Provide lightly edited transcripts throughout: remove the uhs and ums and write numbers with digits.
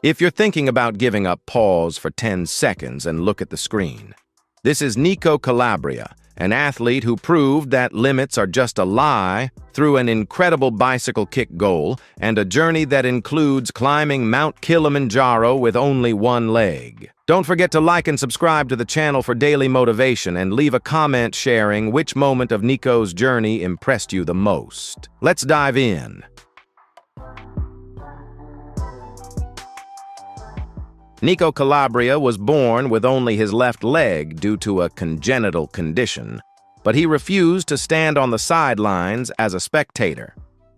If you're thinking about giving up, pause for 10 seconds and look at the screen. This is Nico Calabria, an athlete who proved that limits are just a lie through an incredible bicycle kick goal and a journey that includes climbing Mount Kilimanjaro with only one leg. Don't forget to like and subscribe to the channel for daily motivation and leave a comment sharing which moment of Nico's journey impressed you the most. Let's dive in. Nico Calabria was born with only his left leg due to a congenital condition, but he refused to stand on the sidelines as a spectator.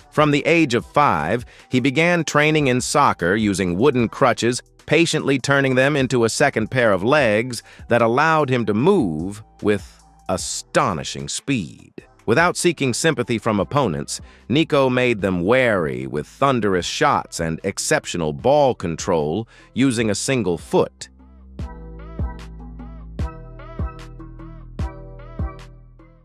From the age of 5, he began training in soccer using wooden crutches, patiently turning them into a second pair of legs that allowed him to move with astonishing speed. Without seeking sympathy from opponents, Nico made them wary with thunderous shots and exceptional ball control using a single foot.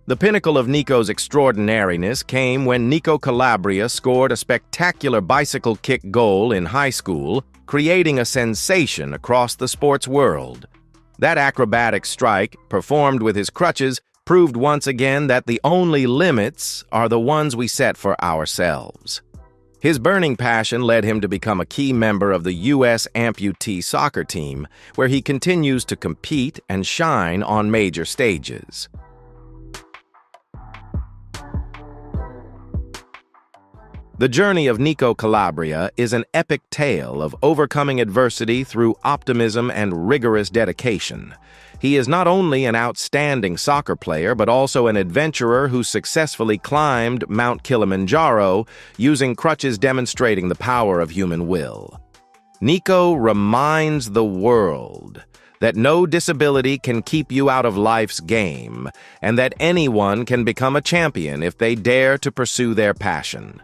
The pinnacle of Nico's extraordinariness came when Nico Calabria scored a spectacular bicycle kick goal in high school, creating a sensation across the sports world. That acrobatic strike, performed with his crutches, proved once again that the only limits are the ones we set for ourselves. His burning passion led him to become a key member of the U.S. amputee soccer team, where he continues to compete and shine on major stages. The journey of Nico Calabria is an epic tale of overcoming adversity through optimism and rigorous dedication. He is not only an outstanding soccer player, but also an adventurer who successfully climbed Mount Kilimanjaro using crutches, demonstrating the power of human will. Nico reminds the world that no disability can keep you out of life's game, and that anyone can become a champion if they dare to pursue their passion.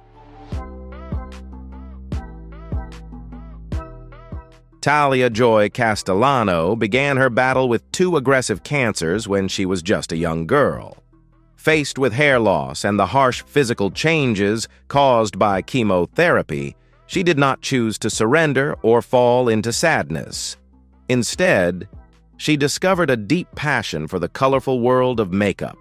Talia Joy Castellano began her battle with 2 aggressive cancers when she was just a young girl. Faced with hair loss and the harsh physical changes caused by chemotherapy, she did not choose to surrender or fall into sadness. Instead, she discovered a deep passion for the colorful world of makeup.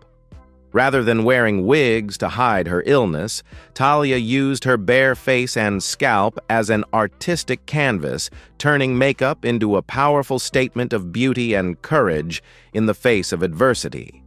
Rather than wearing wigs to hide her illness, Talia used her bare face and scalp as an artistic canvas, turning makeup into a powerful statement of beauty and courage in the face of adversity.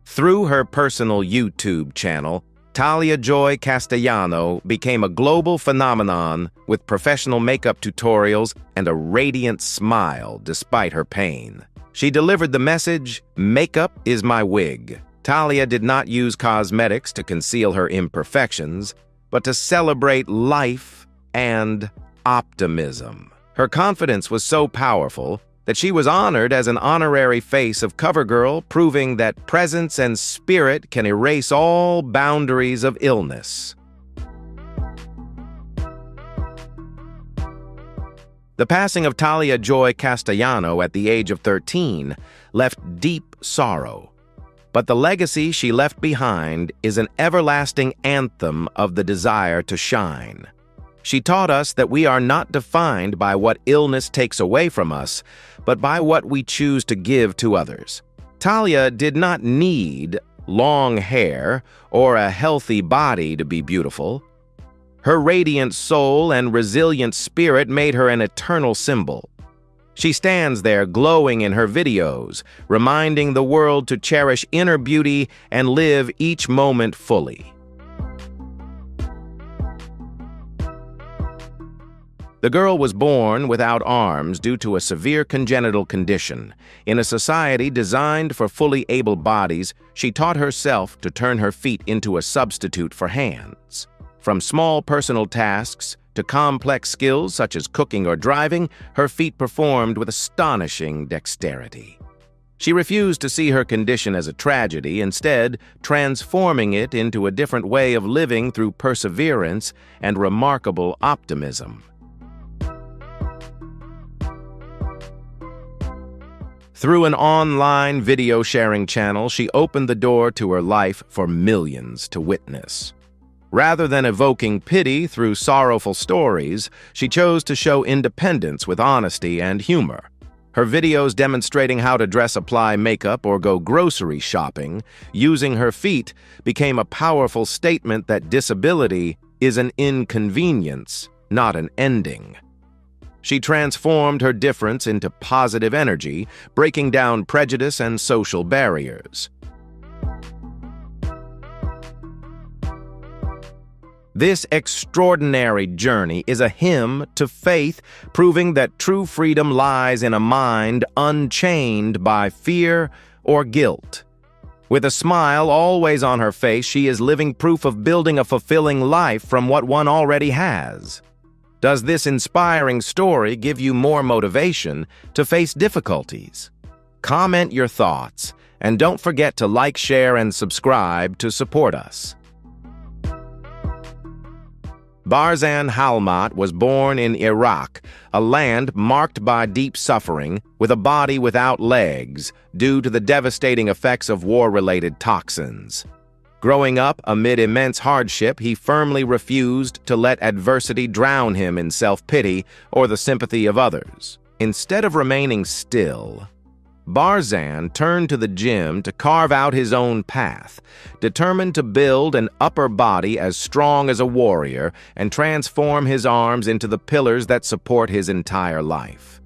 Through her personal YouTube channel, Talia Joy Castellano became a global phenomenon with professional makeup tutorials and a radiant smile despite her pain. She delivered the message, "Makeup is my wig." Talia did not use cosmetics to conceal her imperfections, but to celebrate life and optimism. Her confidence was so powerful that she was honored as an honorary face of CoverGirl, proving that presence and spirit can erase all boundaries of illness. The passing of Talia Joy Castellano at the age of 13 left deep sorrow, but the legacy she left behind is an everlasting anthem of the desire to shine. She taught us that we are not defined by what illness takes away from us, but by what we choose to give to others. Talia did not need long hair or a healthy body to be beautiful. Her radiant soul and resilient spirit made her an eternal symbol. She stands there glowing in her videos, reminding the world to cherish inner beauty and live each moment fully. The girl was born without arms due to a severe congenital condition. In a society designed for fully able bodies, she taught herself to turn her feet into a substitute for hands. From small personal tasks to complex skills such as cooking or driving, her feet performed with astonishing dexterity. She refused to see her condition as a tragedy, instead transforming it into a different way of living through perseverance and remarkable optimism. Through an online video sharing channel, she opened the door to her life for millions to witness. Rather than evoking pity through sorrowful stories, she chose to show independence with honesty and humor. Her videos demonstrating how to dress, apply makeup, or go grocery shopping using her feet became a powerful statement that disability is an inconvenience, not an ending. She transformed her difference into positive energy, breaking down prejudice and social barriers. This extraordinary journey is a hymn to faith, proving that true freedom lies in a mind unchained by fear or guilt. With a smile always on her face, she is living proof of building a fulfilling life from what one already has. Does this inspiring story give you more motivation to face difficulties? Comment your thoughts, and don't forget to like, share, and subscribe to support us. Barzan Halmat was born in Iraq, a land marked by deep suffering, with a body without legs due to the devastating effects of war-related toxins. Growing up amid immense hardship, he firmly refused to let adversity drown him in self-pity or the sympathy of others. Instead of remaining still, Barzan turned to the gym to carve out his own path, determined to build an upper body as strong as a warrior and transform his arms into the pillars that support his entire life.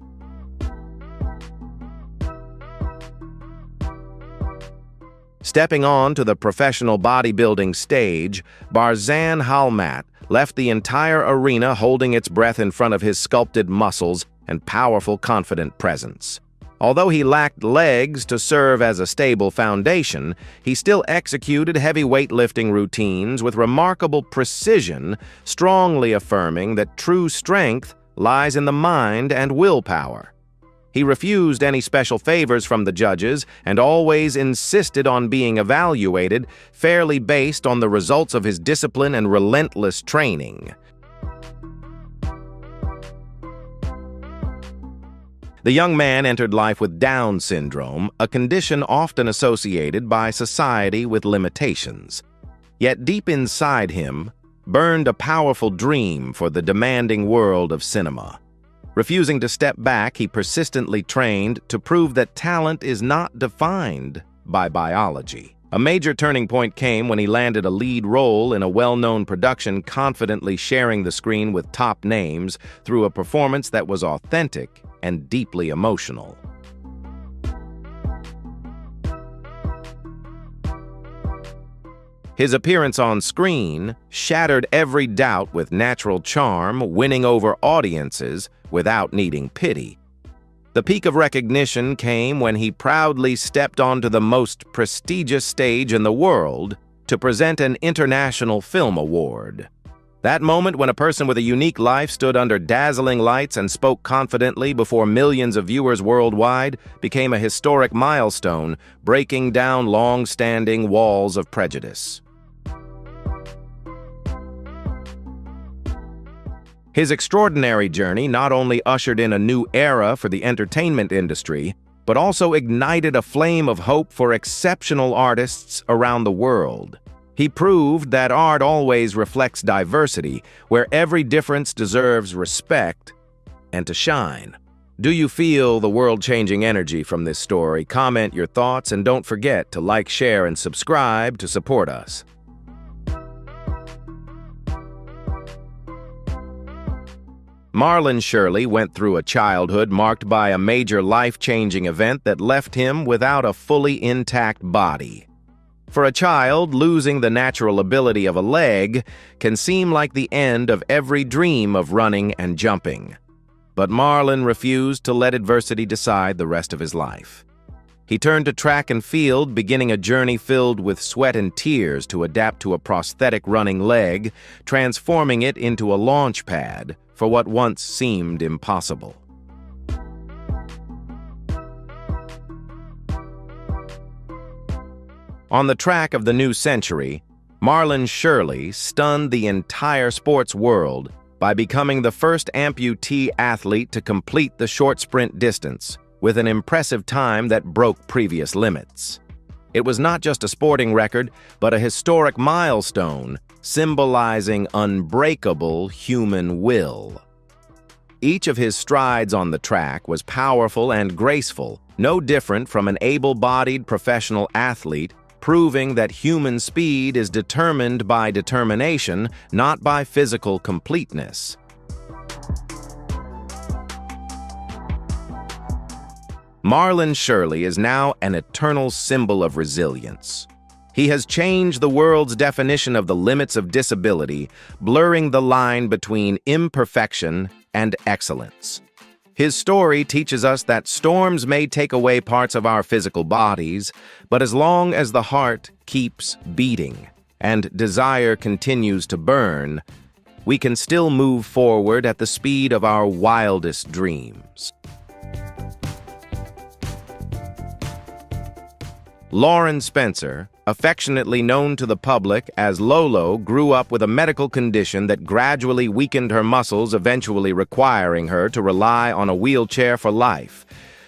Stepping on to the professional bodybuilding stage, Barzan Halmat left the entire arena holding its breath in front of his sculpted muscles and powerful, confident presence. Although he lacked legs to serve as a stable foundation, he still executed heavy weightlifting routines with remarkable precision, strongly affirming that true strength lies in the mind and willpower. He refused any special favors from the judges and always insisted on being evaluated fairly based on the results of his discipline and relentless training. The young man entered life with Down syndrome, a condition often associated by society with limitations. Yet deep inside him burned a powerful dream for the demanding world of cinema. Refusing to step back, he persistently trained to prove that talent is not defined by biology. A major turning point came when he landed a lead role in a well-known production, confidently sharing the screen with top names through a performance that was authentic and deeply emotional. His appearance on screen shattered every doubt with natural charm, winning over audiences without needing pity. The peak of recognition came when he proudly stepped onto the most prestigious stage in the world to present an international film award. That moment when a person with a unique life stood under dazzling lights and spoke confidently before millions of viewers worldwide became a historic milestone, breaking down long-standing walls of prejudice. His extraordinary journey not only ushered in a new era for the entertainment industry, but also ignited a flame of hope for exceptional artists around the world. He proved that art always reflects diversity, where every difference deserves respect and to shine. Do you feel the world-changing energy from this story? Comment your thoughts and don't forget to like, share, and subscribe to support us. Marlon Shirley went through a childhood marked by a major life-changing event that left him without a fully intact body. For a child, losing the natural ability of a leg can seem like the end of every dream of running and jumping. But Marlon refused to let adversity decide the rest of his life. He turned to track and field, beginning a journey filled with sweat and tears to adapt to a prosthetic running leg, transforming it into a launch pad for what once seemed impossible. On the track of the new century, Marlon Shirley stunned the entire sports world by becoming the first amputee athlete to complete the short sprint distance, with an impressive time that broke previous limits. It was not just a sporting record, but a historic milestone, symbolizing unbreakable human will. Each of his strides on the track was powerful and graceful, no different from an able-bodied professional athlete, proving that human speed is determined by determination, not by physical completeness. Marlon Shirley is now an eternal symbol of resilience. He has changed the world's definition of the limits of disability, blurring the line between imperfection and excellence. His story teaches us that storms may take away parts of our physical bodies, but as long as the heart keeps beating and desire continues to burn, we can still move forward at the speed of our wildest dreams. Lauren Spencer, affectionately known to the public as Lolo, grew up with a medical condition that gradually weakened her muscles, eventually requiring her to rely on a wheelchair for life.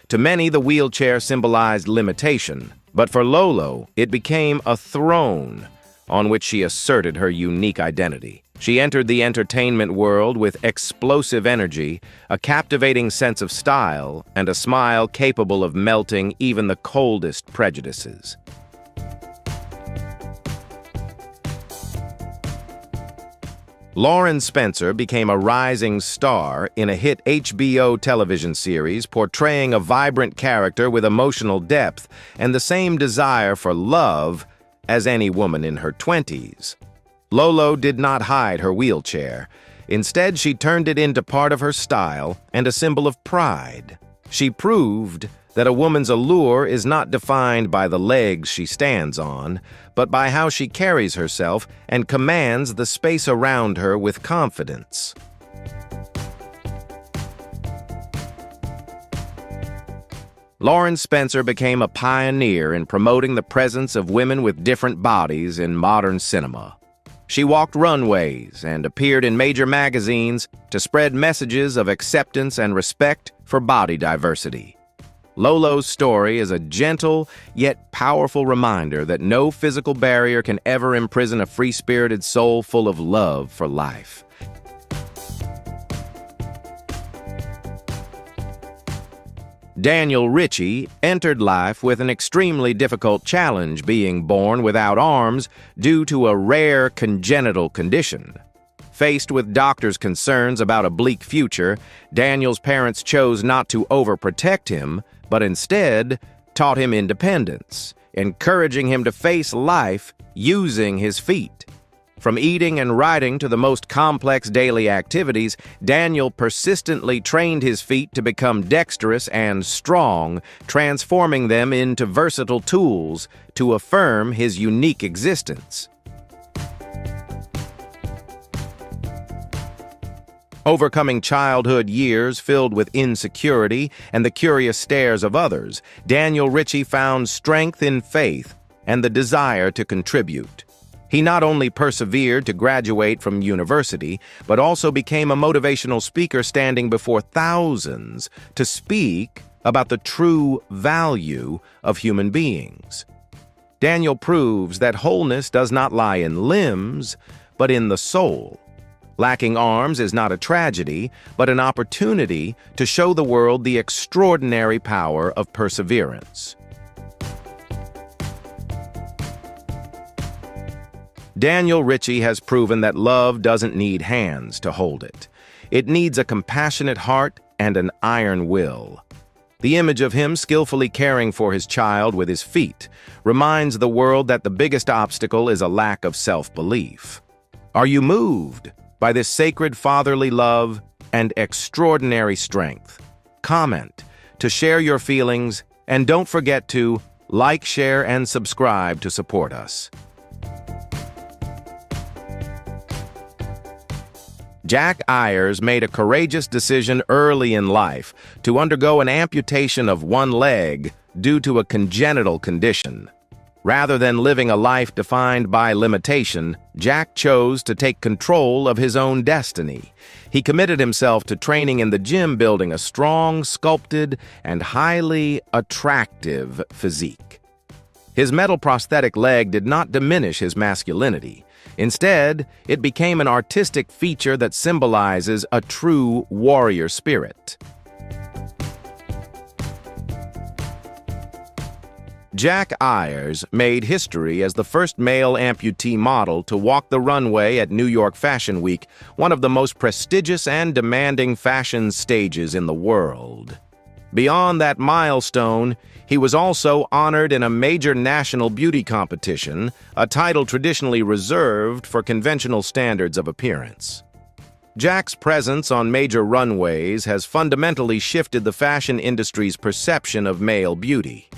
To many, the wheelchair symbolized limitation, but for Lolo, it became a throne on which she asserted her unique identity. She entered the entertainment world with explosive energy, a captivating sense of style, and a smile capable of melting even the coldest prejudices. Lauren Spencer became a rising star in a hit HBO television series portraying a vibrant character with emotional depth and the same desire for love as any woman in her 20s. Lolo did not hide her wheelchair. Instead, she turned it into part of her style and a symbol of pride. She proved that a woman's allure is not defined by the legs she stands on, but by how she carries herself and commands the space around her with confidence. Lauren Spencer became a pioneer in promoting the presence of women with different bodies in modern cinema. She walked runways and appeared in major magazines to spread messages of acceptance and respect for body diversity. Lolo's story is a gentle yet powerful reminder that no physical barrier can ever imprison a free-spirited soul full of love for life. Daniel Ritchie entered life with an extremely difficult challenge, being born without arms due to a rare congenital condition. Faced with doctors' concerns about a bleak future, Daniel's parents chose not to overprotect him, but instead taught him independence, encouraging him to face life using his feet. From eating and writing to the most complex daily activities, Daniel persistently trained his feet to become dexterous and strong, transforming them into versatile tools to affirm his unique existence. Overcoming childhood years filled with insecurity and the curious stares of others, Daniel Ritchie found strength in faith and the desire to contribute. He not only persevered to graduate from university, but also became a motivational speaker standing before thousands to speak about the true value of human beings. Daniel proves that wholeness does not lie in limbs, but in the soul. Lacking arms is not a tragedy, but an opportunity to show the world the extraordinary power of perseverance. Daniel Ritchie has proven that love doesn't need hands to hold it. It needs a compassionate heart and an iron will. The image of him skillfully caring for his child with his feet reminds the world that the biggest obstacle is a lack of self-belief. Are you moved by this sacred fatherly love and extraordinary strength? Comment to share your feelings, and don't forget to like, share, and subscribe to support us. Jack Ayers made a courageous decision early in life to undergo an amputation of one leg due to a congenital condition. Rather than living a life defined by limitation, Jack chose to take control of his own destiny. He committed himself to training in the gym, building a strong, sculpted, and highly attractive physique. His metal prosthetic leg did not diminish his masculinity. Instead, it became an artistic feature that symbolizes a true warrior spirit. Jack Ayers made history as the first male amputee model to walk the runway at New York Fashion Week, one of the most prestigious and demanding fashion stages in the world. Beyond that milestone, he was also honored in a major national beauty competition, a title traditionally reserved for conventional standards of appearance. Jack's presence on major runways has fundamentally shifted the fashion industry's perception of male beauty.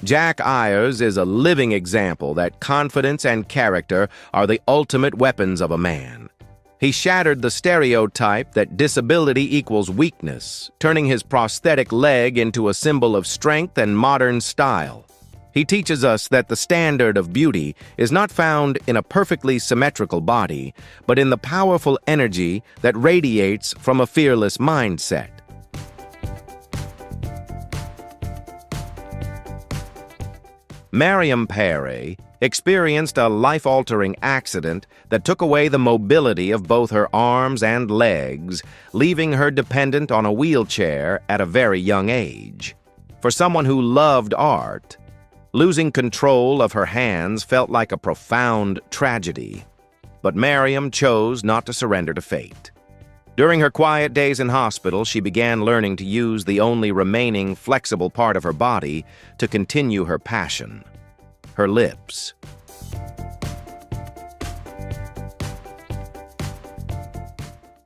Jack Ayers is a living example that confidence and character are the ultimate weapons of a man. He shattered the stereotype that disability equals weakness, turning his prosthetic leg into a symbol of strength and modern style. He teaches us that the standard of beauty is not found in a perfectly symmetrical body, but in the powerful energy that radiates from a fearless mindset. Mariam Pere experienced a life-altering accident that took away the mobility of both her arms and legs, leaving her dependent on a wheelchair at a very young age. For someone who loved art, losing control of her hands felt like a profound tragedy. But Mariam chose not to surrender to fate. During her quiet days in hospital, she began learning to use the only remaining flexible part of her body to continue her passion: her lips.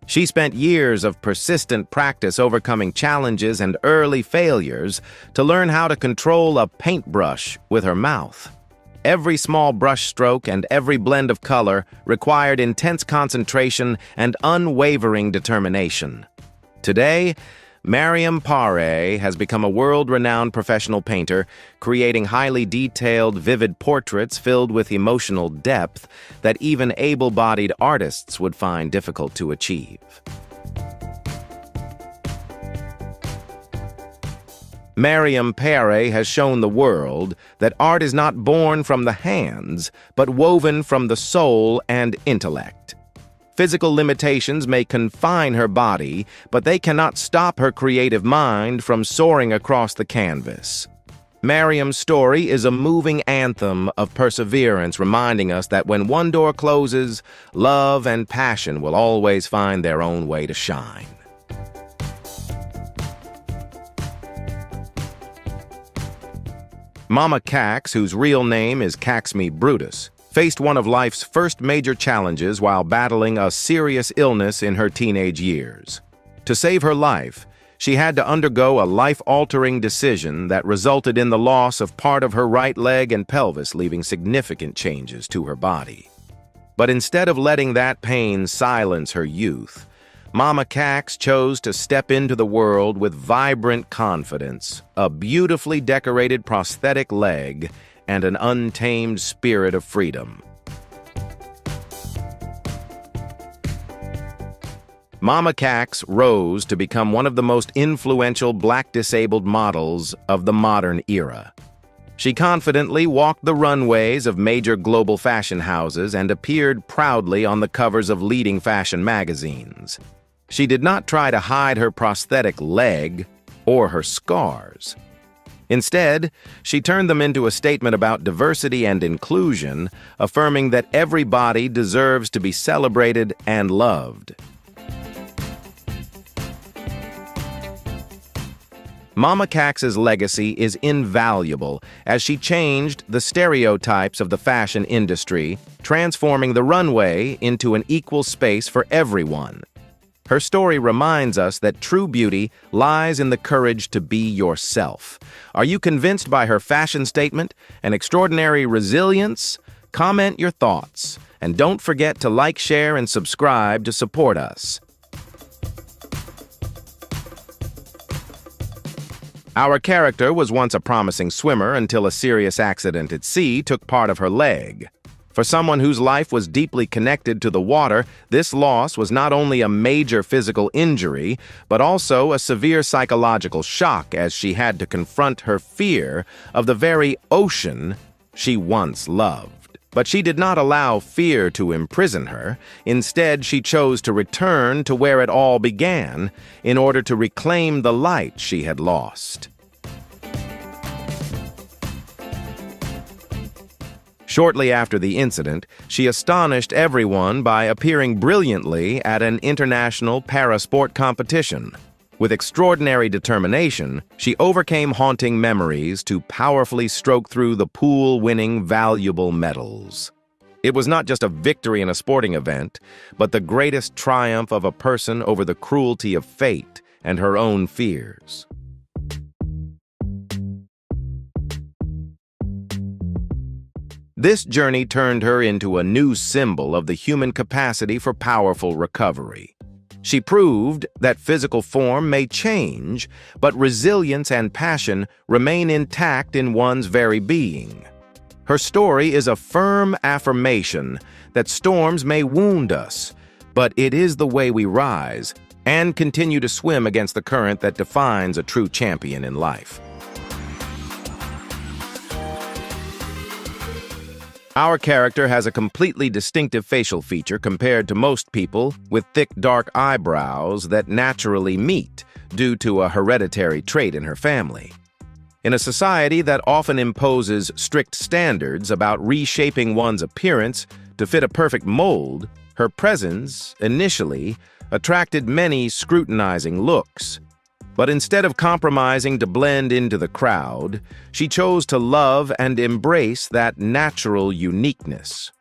She spent years of persistent practice overcoming challenges and early failures to learn how to control a paintbrush with her mouth. Every small brush stroke and every blend of color required intense concentration and unwavering determination. Today, Mariam Pere has become a world-renowned professional painter, creating highly detailed, vivid portraits filled with emotional depth that even able-bodied artists would find difficult to achieve. Mariam Pere has shown the world that art is not born from the hands, but woven from the soul and intellect. Physical limitations may confine her body, but they cannot stop her creative mind from soaring across the canvas. Mariam's story is a moving anthem of perseverance, reminding us that when one door closes, love and passion will always find their own way to shine. Mama Cax, whose real name is Caxme Brutus, faced one of life's first major challenges while battling a serious illness in her teenage years. To save her life, she had to undergo a life-altering decision that resulted in the loss of part of her right leg and pelvis, leaving significant changes to her body. But instead of letting that pain silence her youth, Mama Cax chose to step into the world with vibrant confidence, a beautifully decorated prosthetic leg, and an untamed spirit of freedom. Mama Cax rose to become one of the most influential Black disabled models of the modern era. She confidently walked the runways of major global fashion houses and appeared proudly on the covers of leading fashion magazines. She did not try to hide her prosthetic leg or her scars. Instead, she turned them into a statement about diversity and inclusion, affirming that every body deserves to be celebrated and loved. Mama Cax's legacy is invaluable as she changed the stereotypes of the fashion industry, transforming the runway into an equal space for everyone. Her story reminds us that true beauty lies in the courage to be yourself. Are you convinced by her fashion statement and extraordinary resilience? Comment your thoughts, and don't forget to like, share, and subscribe to support us. Our character was once a promising swimmer until a serious accident at sea took part of her leg. For someone whose life was deeply connected to the water, this loss was not only a major physical injury, but also a severe psychological shock as she had to confront her fear of the very ocean she once loved. But she did not allow fear to imprison her. Instead, she chose to return to where it all began in order to reclaim the light she had lost. Shortly after the incident, she astonished everyone by appearing brilliantly at an international parasport competition. With extraordinary determination, she overcame haunting memories to powerfully stroke through the pool, winning valuable medals. It was not just a victory in a sporting event, but the greatest triumph of a person over the cruelty of fate and her own fears. This journey turned her into a new symbol of the human capacity for powerful recovery. She proved that physical form may change, but resilience and passion remain intact in one's very being. Her story is a firm affirmation that storms may wound us, but it is the way we rise and continue to swim against the current that defines a true champion in life. Our character has a completely distinctive facial feature compared to most people, with thick, dark eyebrows that naturally meet due to a hereditary trait in her family. In a society that often imposes strict standards about reshaping one's appearance to fit a perfect mold, her presence, initially, attracted many scrutinizing looks. But instead of compromising to blend into the crowd, she chose to love and embrace that natural uniqueness.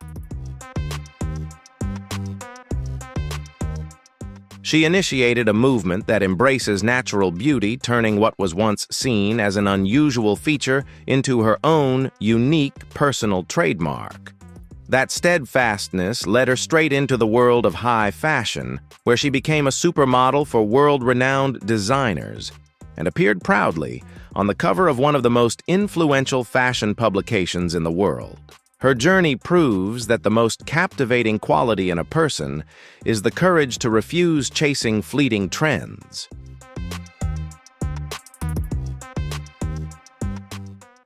She initiated a movement that embraces natural beauty, turning what was once seen as an unusual feature into her own unique personal trademark. That steadfastness led her straight into the world of high fashion, where she became a supermodel for world-renowned designers and appeared proudly on the cover of one of the most influential fashion publications in the world. Her journey proves that the most captivating quality in a person is the courage to refuse chasing fleeting trends.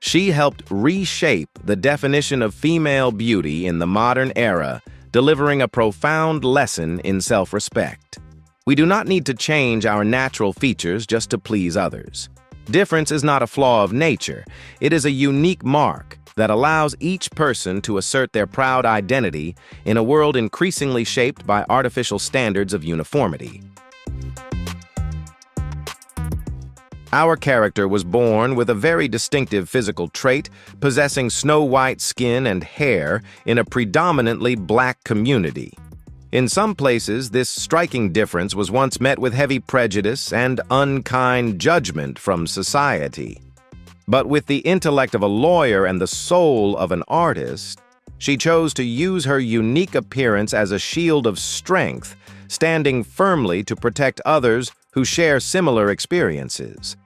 She helped reshape the definition of female beauty in the modern era, delivering a profound lesson in self-respect. We do not need to change our natural features just to please others. Difference is not a flaw of nature. It is a unique mark that allows each person to assert their proud identity in a world increasingly shaped by artificial standards of uniformity. Our character was born with a very distinctive physical trait, possessing snow-white skin and hair in a predominantly black community. In some places, this striking difference was once met with heavy prejudice and unkind judgment from society. But with the intellect of a lawyer and the soul of an artist, she chose to use her unique appearance as a shield of strength, standing firmly to protect others who share similar experiences.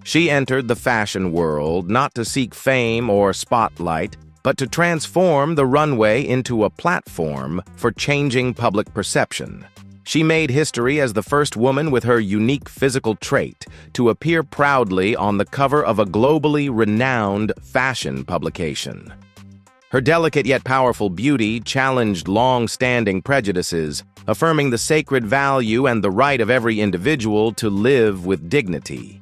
She entered the fashion world not to seek fame or spotlight, but to transform the runway into a platform for changing public perception. She made history as the first woman with her unique physical trait to appear proudly on the cover of a globally renowned fashion publication. Her delicate yet powerful beauty challenged long-standing prejudices, affirming the sacred value and the right of every individual to live with dignity.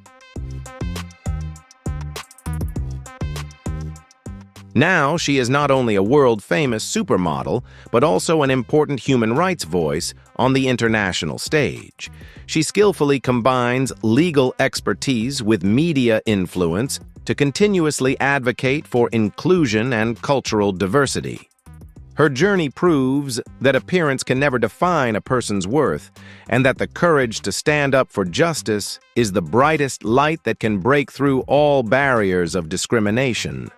Now, she is not only a world-famous supermodel, but also an important human rights voice on the international stage. She skillfully combines legal expertise with media influence to continuously advocate for inclusion and cultural diversity. Her journey proves that appearance can never define a person's worth, and that the courage to stand up for justice is the brightest light that can break through all barriers of discrimination.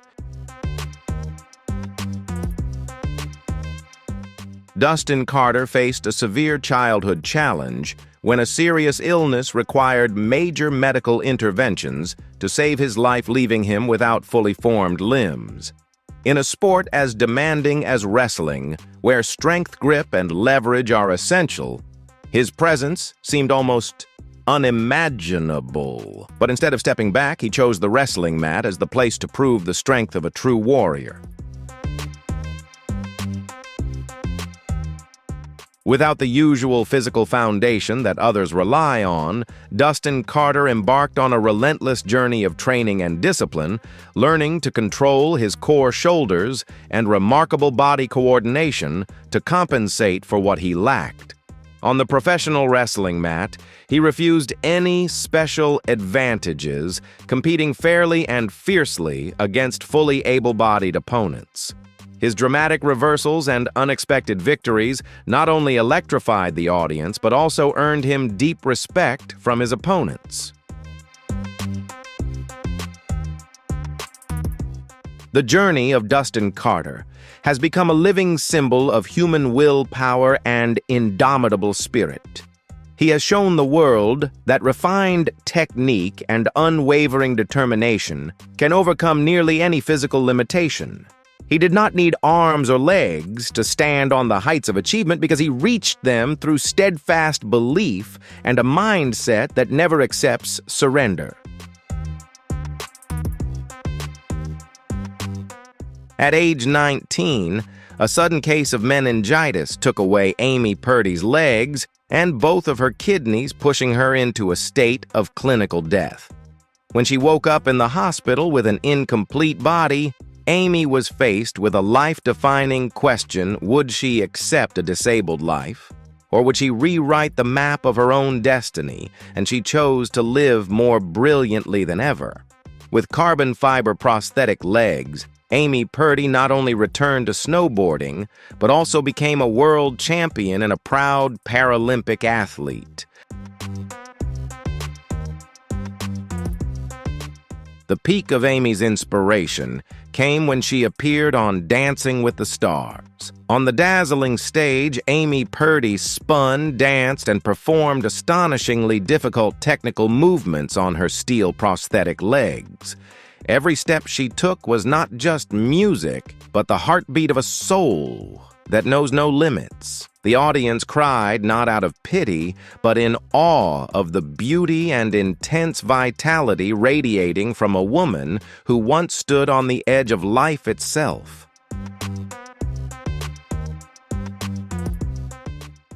Dustin Carter faced a severe childhood challenge when a serious illness required major medical interventions to save his life, leaving him without fully formed limbs. In a sport as demanding as wrestling, where strength, grip, and leverage are essential, his presence seemed almost unimaginable. But instead of stepping back, he chose the wrestling mat as the place to prove the strength of a true warrior. Without the usual physical foundation that others rely on, Dustin Carter embarked on a relentless journey of training and discipline, learning to control his core shoulders and remarkable body coordination to compensate for what he lacked. On the professional wrestling mat, he refused any special advantages, competing fairly and fiercely against fully able-bodied opponents. His dramatic reversals and unexpected victories not only electrified the audience, but also earned him deep respect from his opponents. The journey of Dustin Carter has become a living symbol of human willpower and indomitable spirit. He has shown the world that refined technique and unwavering determination can overcome nearly any physical limitation. He did not need arms or legs to stand on the heights of achievement because he reached them through steadfast belief and a mindset that never accepts surrender. At age 19, a sudden case of meningitis took away Amy Purdy's legs and both of her kidneys, pushing her into a state of clinical death. When she woke up in the hospital with an incomplete body, Amy was faced with a life-defining question: would she accept a disabled life, or would she rewrite the map of her own destiny? And she chose to live more brilliantly than ever. With carbon fiber prosthetic legs, Amy Purdy not only returned to snowboarding, but also became a world champion and a proud Paralympic athlete. The peak of Amy's inspiration came when she appeared on Dancing with the Stars. On the dazzling stage, Amy Purdy spun, danced, and performed astonishingly difficult technical movements on her steel prosthetic legs. Every step she took was not just music, but the heartbeat of a soul that knows no limits. The audience cried not out of pity, but in awe of the beauty and intense vitality radiating from a woman who once stood on the edge of life itself.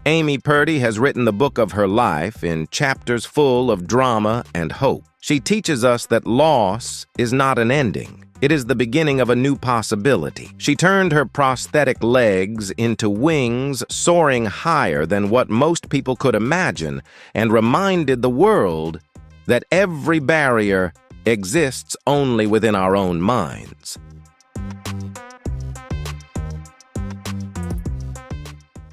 Amy Purdy has written the book of her life in chapters full of drama and hope. She teaches us that loss is not an ending. It is the beginning of a new possibility. She turned her prosthetic legs into wings, soaring higher than what most people could imagine, and reminded the world that every barrier exists only within our own minds.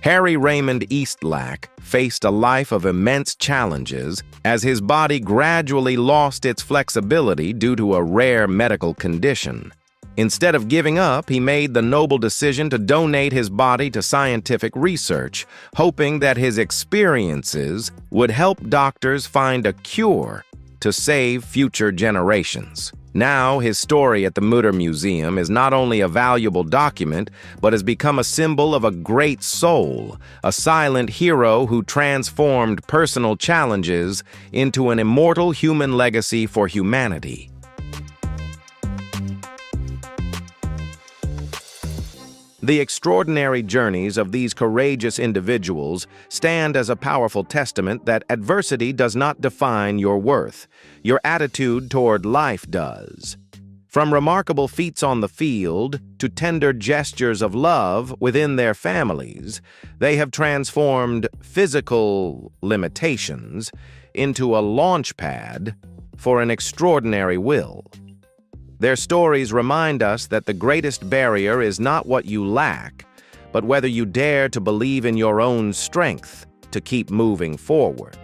Harry Raymond Eastlack faced a life of immense challenges as his body gradually lost its flexibility due to a rare medical condition. Instead of giving up, he made the noble decision to donate his body to scientific research, hoping that his experiences would help doctors find a cure to save future generations. Now, his story at the Mutter Museum is not only a valuable document, but has become a symbol of a great soul, a silent hero who transformed personal challenges into an immortal human legacy for humanity. The extraordinary journeys of these courageous individuals stand as a powerful testament that adversity does not define your worth. Your attitude toward life does. From remarkable feats on the field to tender gestures of love within their families, they have transformed physical limitations into a launch pad for an extraordinary will. Their stories remind us that the greatest barrier is not what you lack, but whether you dare to believe in your own strength to keep moving forward.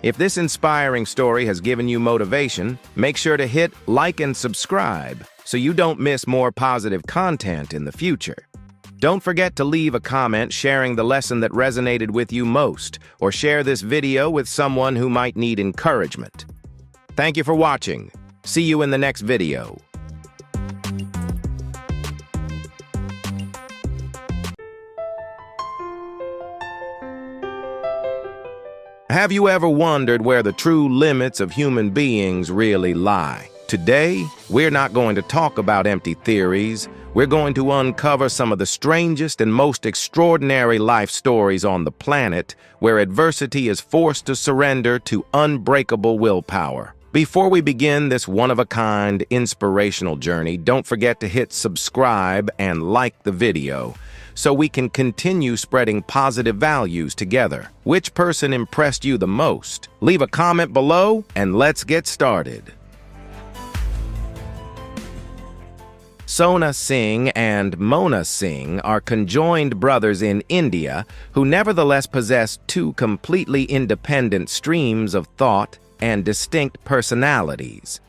If this inspiring story has given you motivation, make sure to hit like and subscribe so you don't miss more positive content in the future. Don't forget to leave a comment sharing the lesson that resonated with you most, or share this video with someone who might need encouragement. Thank you for watching. See you in the next video. Have you ever wondered where the true limits of human beings really lie? Today, we're not going to talk about empty theories. We're going to uncover some of the strangest and most extraordinary life stories on the planet where adversity is forced to surrender to unbreakable willpower. Before we begin this one-of-a-kind inspirational journey, don't forget to hit subscribe and like the video so we can continue spreading positive values together. Which person impressed you the most? Leave a comment below and let's get started. Sona Singh and Mona Singh are conjoined brothers in India who nevertheless possess two completely independent streams of thought and distinct personalities.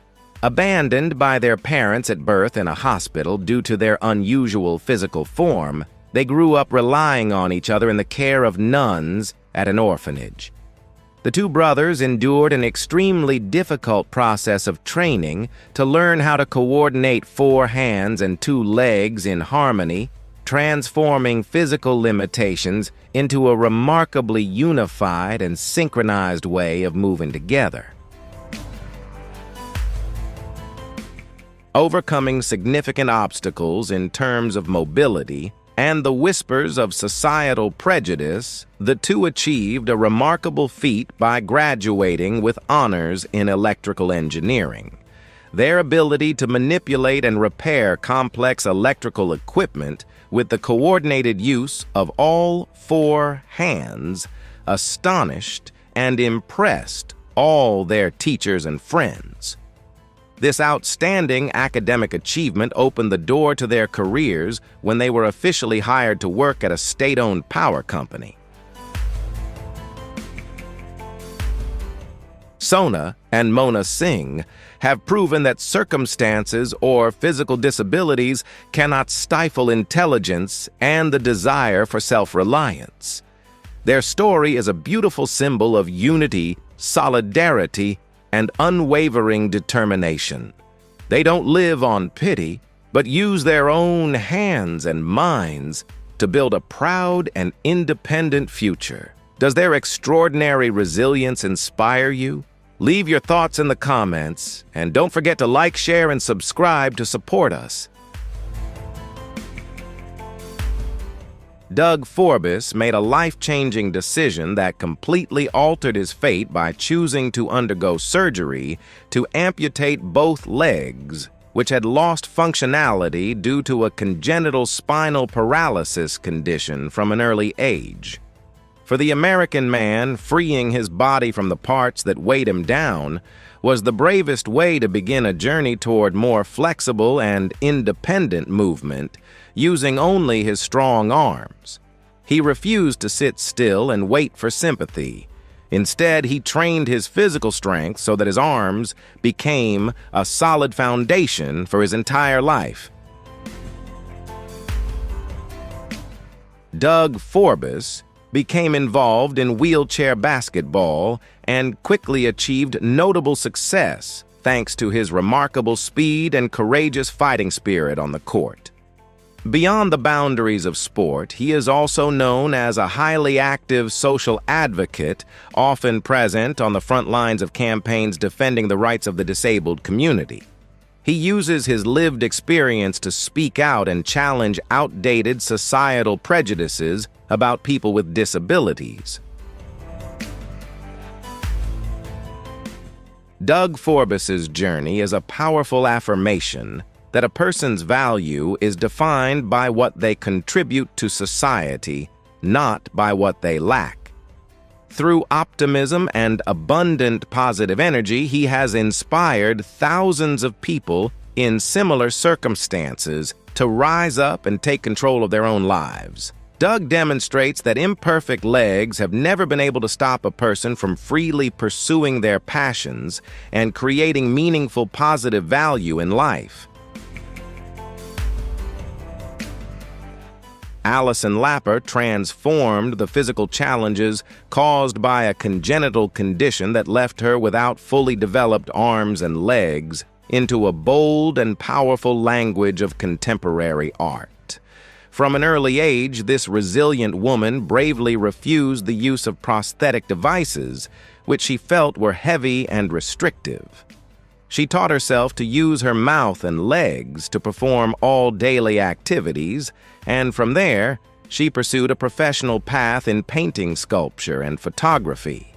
Abandoned by their parents at birth in a hospital due to their unusual physical form, they grew up relying on each other in the care of nuns at an orphanage. The two brothers endured an extremely difficult process of training to learn how to coordinate 4 hands and 2 legs in harmony, transforming physical limitations into a remarkably unified and synchronized way of moving together. Overcoming significant obstacles in terms of mobility and the whispers of societal prejudice, the two achieved a remarkable feat by graduating with honors in electrical engineering. Their ability to manipulate and repair complex electrical equipment with the coordinated use of all 4 hands astonished and impressed all their teachers and friends. This outstanding academic achievement opened the door to their careers when they were officially hired to work at a state-owned power company. Sona and Mona Singh have proven that circumstances or physical disabilities cannot stifle intelligence and the desire for self-reliance. Their story is a beautiful symbol of unity, solidarity, and unwavering determination. They don't live on pity, but use their own hands and minds to build a proud and independent future. Does their extraordinary resilience inspire you? Leave your thoughts in the comments, and don't forget to like, share, and subscribe to support us. Doug Forbes made a life-changing decision that completely altered his fate by choosing to undergo surgery to amputate both legs, which had lost functionality due to a congenital spinal paralysis condition from an early age. For the American man, freeing his body from the parts that weighed him down was the bravest way to begin a journey toward more flexible and independent movement, using only his strong arms. He refused to sit still and wait for sympathy. Instead, he trained his physical strength so that his arms became a solid foundation for his entire life. Doug Forbes became involved in wheelchair basketball and quickly achieved notable success thanks to his remarkable speed and courageous fighting spirit on the court. Beyond the boundaries of sport, he is also known as a highly active social advocate, often present on the front lines of campaigns defending the rights of the disabled community. He uses his lived experience to speak out and challenge outdated societal prejudices about people with disabilities. Doug Forbes's journey is a powerful affirmation that a person's value is defined by what they contribute to society, not by what they lack. Through optimism and abundant positive energy, he has inspired thousands of people in similar circumstances to rise up and take control of their own lives. Doug demonstrates that imperfect legs have never been able to stop a person from freely pursuing their passions and creating meaningful positive value in life. Alison Lapper transformed the physical challenges caused by a congenital condition that left her without fully developed arms and legs into a bold and powerful language of contemporary art. From an early age, this resilient woman bravely refused the use of prosthetic devices, which she felt were heavy and restrictive. She taught herself to use her mouth and legs to perform all daily activities, and from there, she pursued a professional path in painting, sculpture, and photography.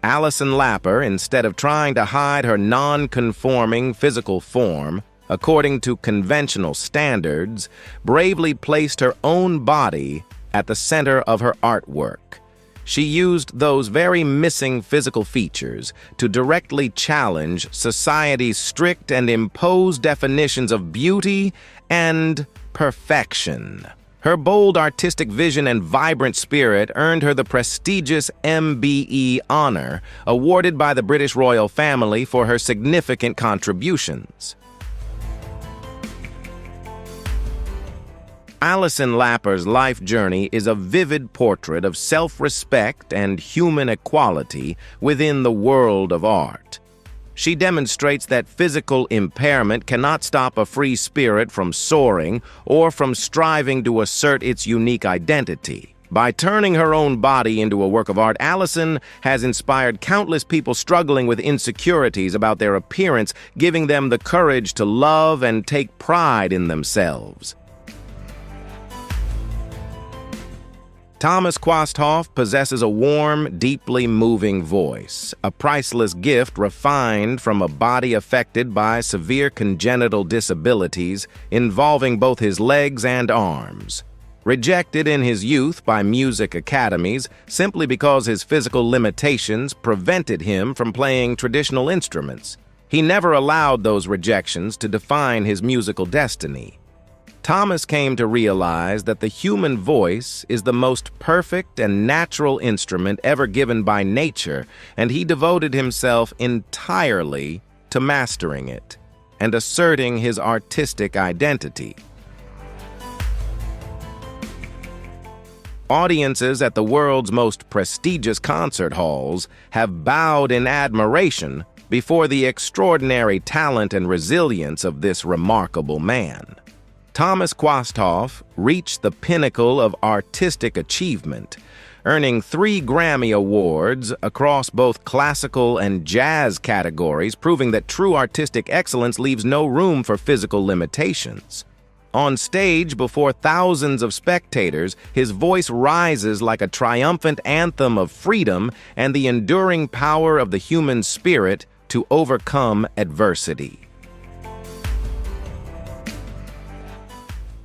Alison Lapper, instead of trying to hide her non-conforming physical form, according to conventional standards, bravely placed her own body at the center of her artwork. She used those very missing physical features to directly challenge society's strict and imposed definitions of beauty and perfection. Her bold artistic vision and vibrant spirit earned her the prestigious MBE honor, awarded by the British royal family for her significant contributions. Alison Lapper's life journey is a vivid portrait of self-respect and human equality within the world of art. She demonstrates that physical impairment cannot stop a free spirit from soaring or from striving to assert its unique identity. By turning her own body into a work of art, Alison has inspired countless people struggling with insecurities about their appearance, giving them the courage to love and take pride in themselves. Thomas Quasthoff possesses a warm, deeply moving voice, a priceless gift refined from a body affected by severe congenital disabilities involving both his legs and arms. Rejected in his youth by music academies simply because his physical limitations prevented him from playing traditional instruments, he never allowed those rejections to define his musical destiny. Thomas came to realize that the human voice is the most perfect and natural instrument ever given by nature, and he devoted himself entirely to mastering it and asserting his artistic identity. Audiences at the world's most prestigious concert halls have bowed in admiration before the extraordinary talent and resilience of this remarkable man. Thomas Quasthoff reached the pinnacle of artistic achievement, earning 3 Grammy Awards across both classical and jazz categories, proving that true artistic excellence leaves no room for physical limitations. On stage before thousands of spectators, his voice rises like a triumphant anthem of freedom and the enduring power of the human spirit to overcome adversity.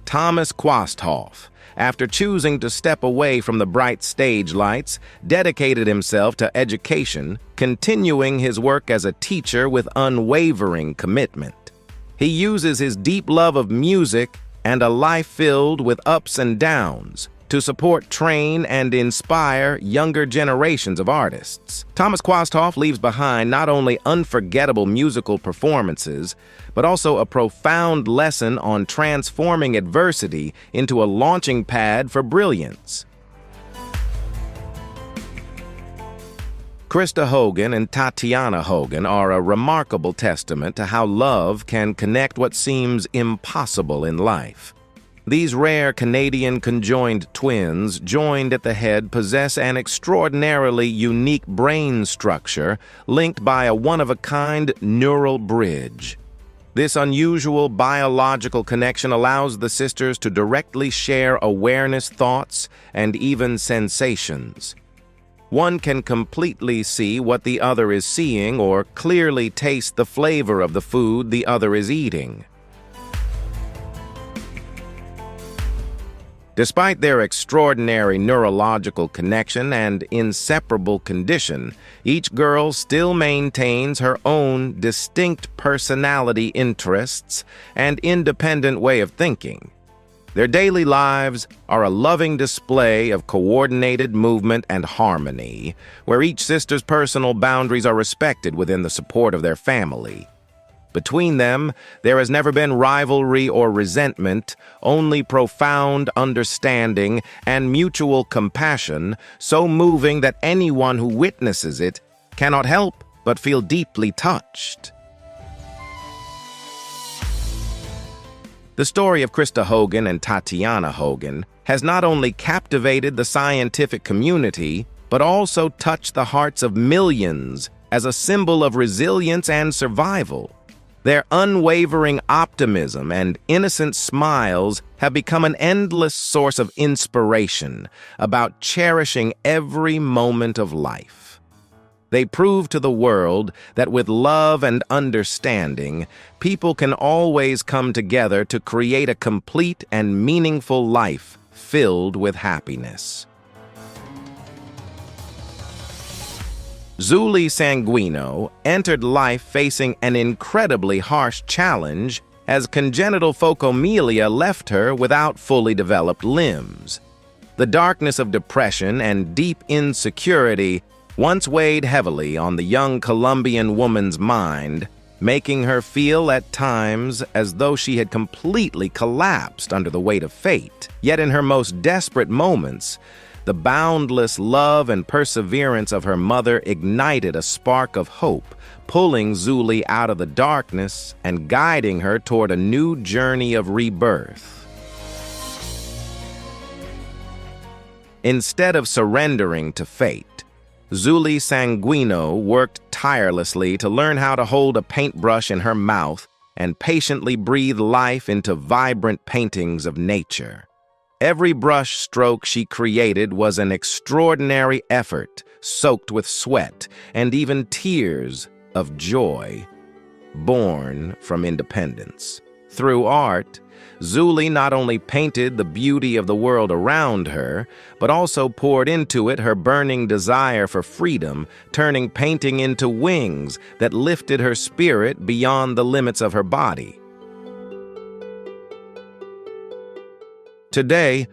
Thomas Quasthoff, after choosing to step away from the bright stage lights, dedicated himself to education, continuing his work as a teacher with unwavering commitment. He uses his deep love of music and a life filled with ups and downs to support, train, and inspire younger generations of artists. Thomas Quasthoff leaves behind not only unforgettable musical performances, but also a profound lesson on transforming adversity into a launching pad for brilliance. Krista Hogan and Tatiana Hogan are a remarkable testament to how love can connect what seems impossible in life. These rare Canadian conjoined twins, joined at the head, possess an extraordinarily unique brain structure linked by a one-of-a-kind neural bridge. This unusual biological connection allows the sisters to directly share awareness, thoughts, and even sensations. One can completely see what the other is seeing or clearly taste the flavor of the food the other is eating. Despite their extraordinary neurological connection and inseparable condition, each girl still maintains her own distinct personality, interests, and independent way of thinking. Their daily lives are a loving display of coordinated movement and harmony, where each sister's personal boundaries are respected within the support of their family. Between them, there has never been rivalry or resentment, only profound understanding and mutual compassion, so moving that anyone who witnesses it cannot help but feel deeply touched. The story of Krista Hogan and Tatiana Hogan has not only captivated the scientific community, but also touched the hearts of millions as a symbol of resilience and survival. Their unwavering optimism and innocent smiles have become an endless source of inspiration about cherishing every moment of life. They prove to the world that with love and understanding, people can always come together to create a complete and meaningful life filled with happiness. Zuli Sanguino entered life facing an incredibly harsh challenge as congenital phocomelia left her without fully developed limbs. The darkness of depression and deep insecurity once weighed heavily on the young Colombian woman's mind, making her feel at times as though she had completely collapsed under the weight of fate. Yet in her most desperate moments, the boundless love and perseverance of her mother ignited a spark of hope, pulling Zuli out of the darkness and guiding her toward a new journey of rebirth. Instead of surrendering to fate, Zuli Sanguino worked tirelessly to learn how to hold a paintbrush in her mouth and patiently breathe life into vibrant paintings of nature. Every brush stroke she created was an extraordinary effort, soaked with sweat and even tears of joy, born from independence. Through art, Zuli not only painted the beauty of the world around her, but also poured into it her burning desire for freedom, turning painting into wings that lifted her spirit beyond the limits of her body. Today,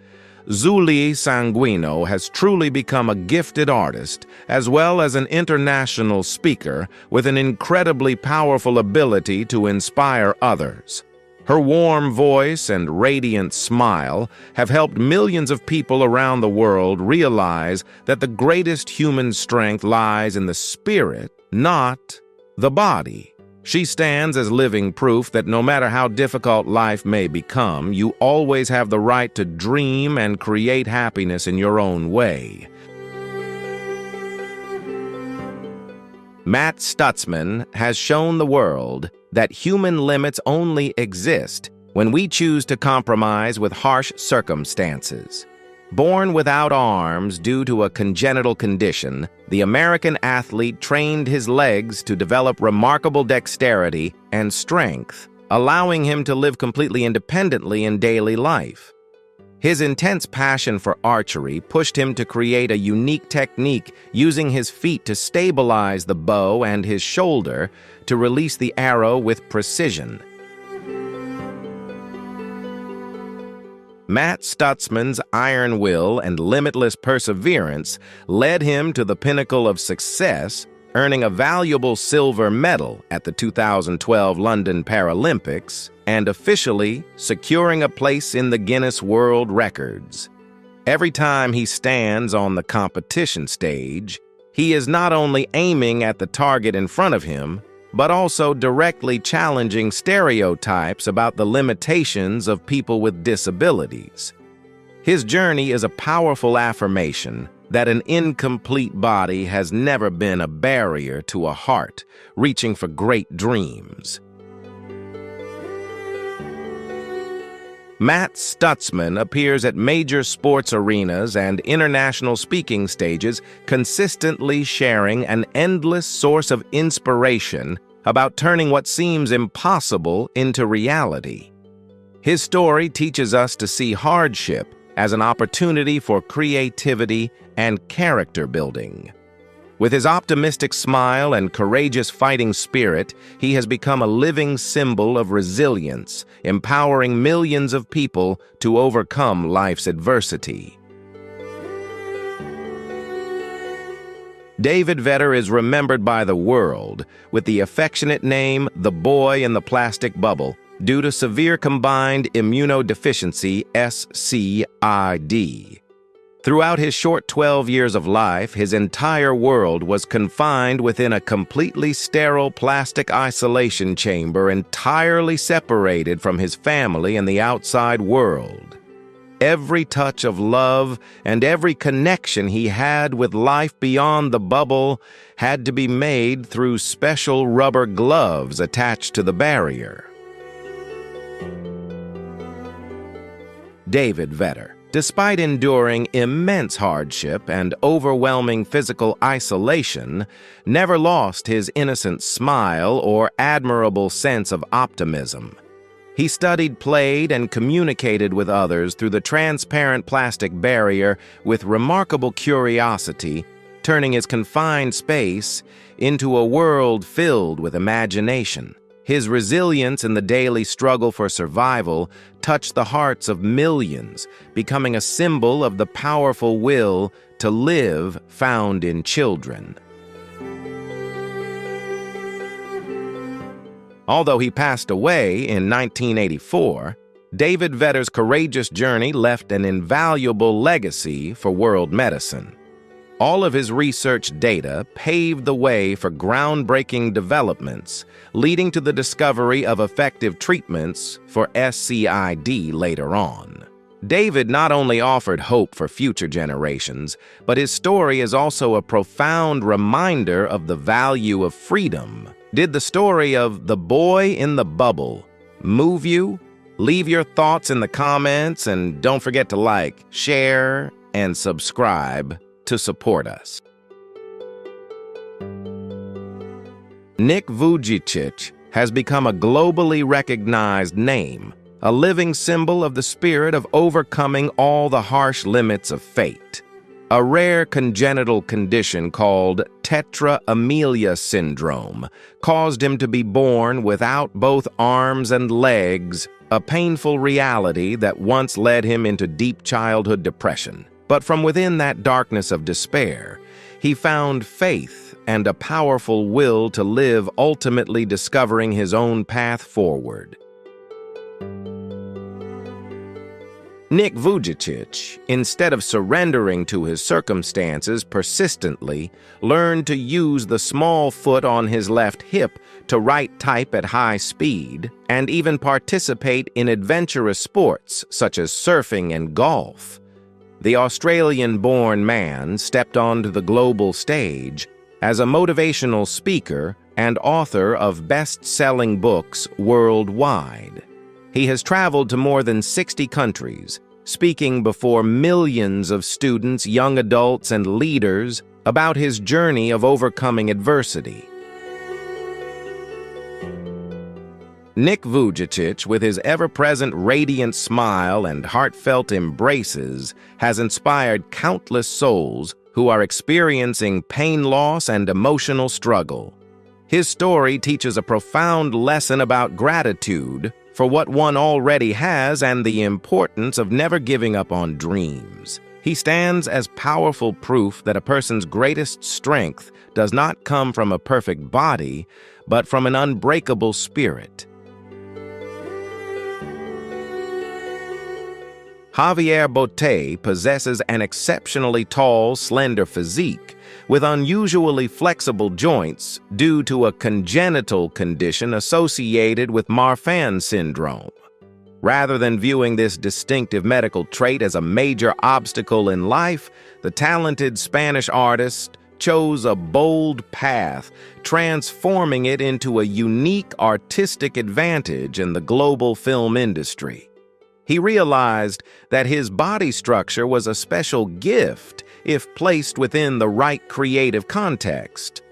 Zuli Sanguino has truly become a gifted artist as well as an international speaker with an incredibly powerful ability to inspire others. Her warm voice and radiant smile have helped millions of people around the world realize that the greatest human strength lies in the spirit, not the body. She stands as living proof that no matter how difficult life may become, you always have the right to dream and create happiness in your own way. Matt Stutzman has shown the world that human limits only exist when we choose to compromise with harsh circumstances. Born without arms due to a congenital condition, the American athlete trained his legs to develop remarkable dexterity and strength, allowing him to live completely independently in daily life. His intense passion for archery pushed him to create a unique technique using his feet to stabilize the bow and his shoulder to release the arrow with precision. Matt Stutzman's iron will and limitless perseverance led him to the pinnacle of success, earning a valuable silver medal at the 2012 London Paralympics and officially securing a place in the Guinness World Records. Every time he stands on the competition stage, he is not only aiming at the target in front of him, but also directly challenging stereotypes about the limitations of people with disabilities. His journey is a powerful affirmation that an incomplete body has never been a barrier to a heart reaching for great dreams. Matt Stutzman appears at major sports arenas and international speaking stages, consistently sharing an endless source of inspiration about turning what seems impossible into reality. His story teaches us to see hardship as an opportunity for creativity and character building. With his optimistic smile and courageous fighting spirit, he has become a living symbol of resilience, empowering millions of people to overcome life's adversity. David Vedder is remembered by the world with the affectionate name The Boy in the Plastic Bubble due to severe combined immunodeficiency (SCID). Throughout his short 12 years of life, his entire world was confined within a completely sterile plastic isolation chamber entirely separated from his family and the outside world. Every touch of love and every connection he had with life beyond the bubble had to be made through special rubber gloves attached to the barrier. David Vedder, despite enduring immense hardship and overwhelming physical isolation, never lost his innocent smile or admirable sense of optimism. He studied, played, and communicated with others through the transparent plastic barrier with remarkable curiosity, turning his confined space into a world filled with imagination. His resilience in the daily struggle for survival touched the hearts of millions, becoming a symbol of the powerful will to live found in children. Although he passed away in 1984, David Vedder's courageous journey left an invaluable legacy for world medicine. All of his research data paved the way for groundbreaking developments, leading to the discovery of effective treatments for SCID later on. David not only offered hope for future generations, but his story is also a profound reminder of the value of freedom. Did the story of The Boy in the Bubble move you? Leave your thoughts in the comments and don't forget to like, share, and subscribe to support us. Nick Vujicic has become a globally recognized name, a living symbol of the spirit of overcoming all the harsh limits of fate. A rare congenital condition called tetraamelia syndrome caused him to be born without both arms and legs, a painful reality that once led him into deep childhood depression. But from within that darkness of despair, he found faith and a powerful will to live, ultimately discovering his own path forward. Nick Vujicic, instead of surrendering to his circumstances persistently, learned to use the small foot on his left hip to write type at high speed, and even participate in adventurous sports such as surfing and golf. The Australian-born man stepped onto the global stage as a motivational speaker and author of best-selling books worldwide. He has traveled to more than 60 countries, speaking before millions of students, young adults, and leaders about his journey of overcoming adversity. Nick Vujicic, with his ever-present radiant smile and heartfelt embraces, has inspired countless souls who are experiencing pain, loss, and emotional struggle. His story teaches a profound lesson about gratitude for what one already has and the importance of never giving up on dreams. He stands as powerful proof that a person's greatest strength does not come from a perfect body, but from an unbreakable spirit. Javier Botet possesses an exceptionally tall, slender physique with unusually flexible joints due to a congenital condition associated with Marfan syndrome. Rather than viewing this distinctive medical trait as a major obstacle in life, the talented Spanish artist chose a bold path, transforming it into a unique artistic advantage in the global film industry. He realized that his body structure was a special gift if placed within the right creative context.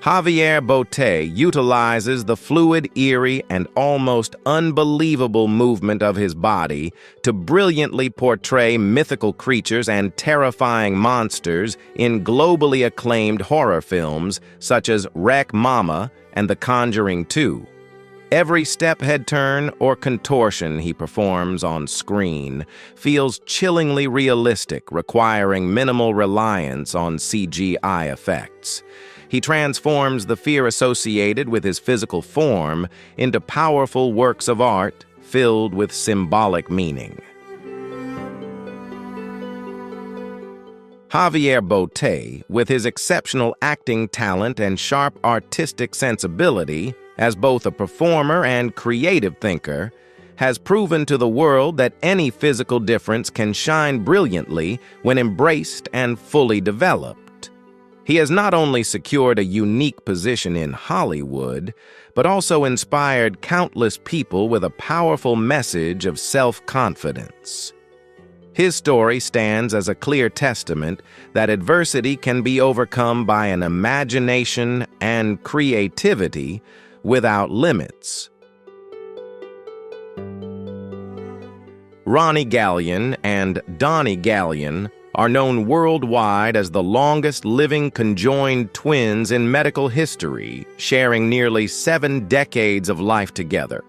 Javier Botet utilizes the fluid, eerie, and almost unbelievable movement of his body to brilliantly portray mythical creatures and terrifying monsters in globally acclaimed horror films such as Wreck Mama and The Conjuring 2. Every step, head turn, or contortion he performs on screen feels chillingly realistic, requiring minimal reliance on CGI effects. He transforms the fear associated with his physical form into powerful works of art filled with symbolic meaning. Javier Botet, with his exceptional acting talent and sharp artistic sensibility, as both a performer and creative thinker, has proven to the world that any physical difference can shine brilliantly when embraced and fully developed. He has not only secured a unique position in Hollywood, but also inspired countless people with a powerful message of self-confidence. His story stands as a clear testament that adversity can be overcome by an imagination and creativity without limits. Ronnie Gallion and Donnie Gallion are known worldwide as the longest living conjoined twins in medical history, sharing nearly 7 decades of life together.